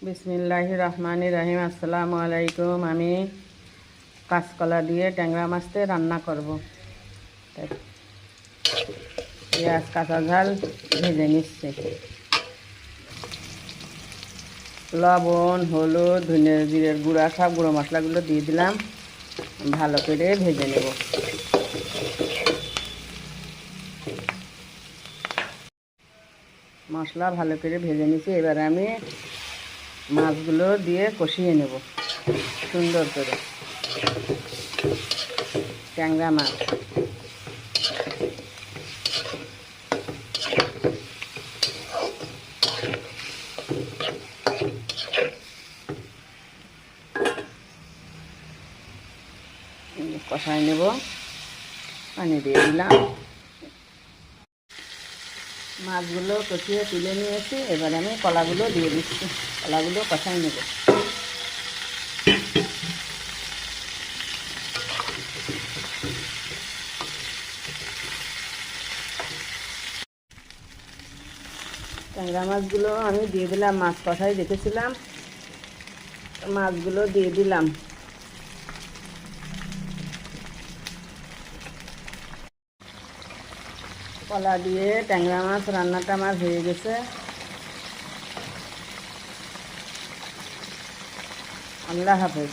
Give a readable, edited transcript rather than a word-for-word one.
বিসমিল্লাহির রহমানির রহিম। আসসালামু আলাইকুম। আমি কাঁচকলা দিয়ে ট্যাংরা মাছতে রান্না করব। পেঁয়াজ কাঁচা ঝাল ভেজে নিচ্ছে, লবণ, হলুদ, ধনে জিরের গুঁড়া সব গুঁড়ো মশলাগুলো দিয়ে দিলাম, ভালো করে ভেজে নেব। মশলা ভালো করে ভেজে নিচ্ছি। এবার আমি মাছগুলো দিয়ে কষিয়ে নেব সুন্দর করে। ট্যাংরা মাছ কষাই নেব, পানি দিয়ে দিলাম। মাছগুলো কষিয়ে তুলে নিয়েছি, এবার আমি কলাগুলো দিয়ে দিচ্ছি, কলাগুলো কষাই নেব। ট্যাংরা মাছগুলো আমি দিয়ে দিলাম, মাছ কষাই রেখেছিলাম, মাছগুলো দিয়ে দিলাম। কলা দিয়ে ট্যাংরা মাছ রান্নাটা আমার হয়ে গেছে। আল্লাহ হাফেজ।